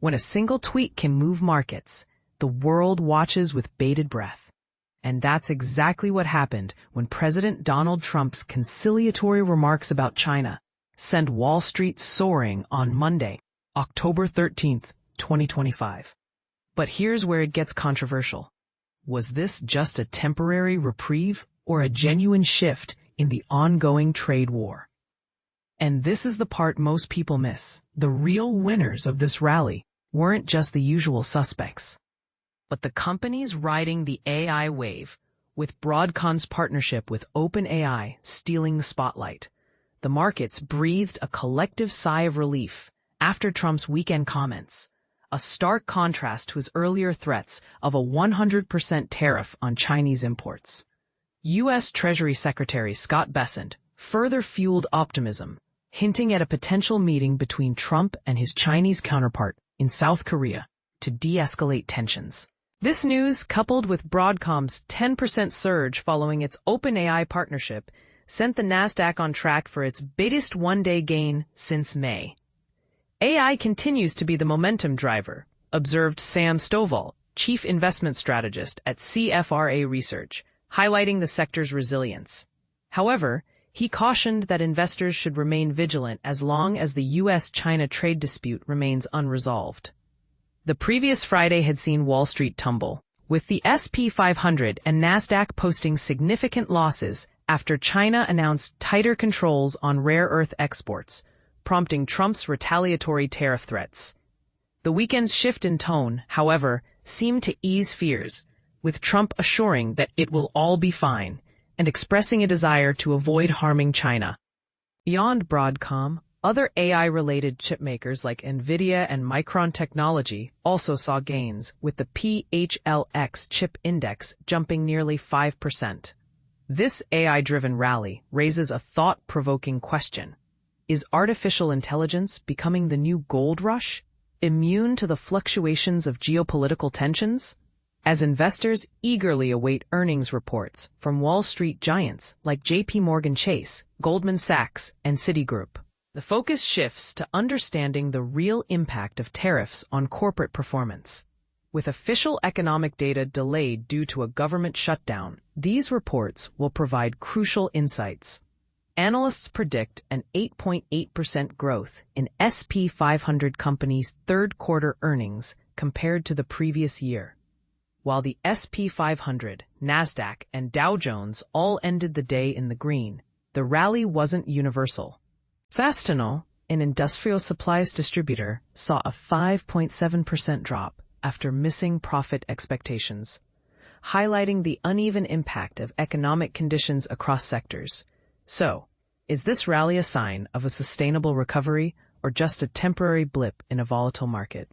When a single tweet can move markets, the world watches with bated breath. And that's exactly what happened when President Donald Trump's conciliatory remarks about China sent Wall Street soaring on Monday, October 13th, 2025. But here's where it gets controversial. Was this just a temporary reprieve or a genuine shift in the ongoing trade war? And this is the part most people miss. The real winners of this rally weren't just the usual suspects, but the companies riding the AI wave, with Broadcom's partnership with OpenAI stealing the spotlight. The markets breathed a collective sigh of relief after Trump's weekend comments, a stark contrast to his earlier threats of a 100% tariff on Chinese imports. U.S. Treasury Secretary Scott Bessent further fueled optimism, hinting at a potential meeting between Trump and his Chinese counterpart in South Korea to de-escalate tensions. This news, coupled with Broadcom's 10% surge following its OpenAI partnership, sent the Nasdaq on track for its biggest one-day gain since May. AI continues to be the momentum driver, observed Sam Stovall, chief investment strategist at CFRA Research, highlighting the sector's resilience. However, he cautioned that investors should remain vigilant as long as the U.S. China trade dispute remains unresolved. The previous Friday had seen Wall Street tumble, with the S&P 500 and Nasdaq posting significant losses after China announced tighter controls on rare earth exports, prompting Trump's retaliatory tariff threats. The weekend's shift in tone, however, seemed to ease fears, with Trump assuring that it will all be fine and expressing a desire to avoid harming China. Beyond Broadcom, other AI-related chipmakers like Nvidia and Micron technology also saw gains, with the PHLX chip index jumping nearly 5%. This AI-driven rally raises a thought-provoking question. Is artificial intelligence becoming the new gold rush, immune to the fluctuations of geopolitical tensions? As investors eagerly await earnings reports from Wall Street giants like JP Chase, Goldman Sachs, and Citigroup, the focus shifts to understanding the real impact of tariffs on corporate performance. With official economic data delayed due to a government shutdown, these reports will provide crucial insights. Analysts predict an 8.8% growth in S&P 500 companies' third-quarter earnings compared to the previous year. While the S&P 500, Nasdaq, and Dow Jones all ended the day in the green, the rally wasn't universal. Sastano, an industrial supplies distributor, saw a 5.7% drop after missing profit expectations, highlighting the uneven impact of economic conditions across sectors. So, is this rally a sign of a sustainable recovery or just a temporary blip in a volatile market?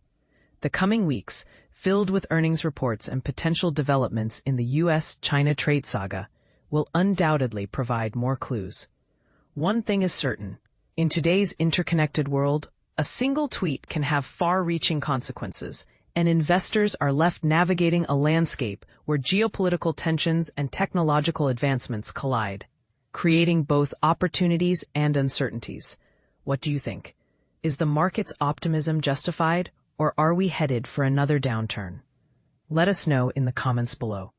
The coming weeks, filled with earnings reports and potential developments in the U.S. China trade saga, will undoubtedly provide more clues. One thing is certain. In today's interconnected world, a single tweet can have far-reaching consequences, and investors are left navigating a landscape where geopolitical tensions and technological advancements collide, creating both opportunities and uncertainties. What do you think? Is the market's optimism justified, or are we headed for another downturn? Let us know in the comments below.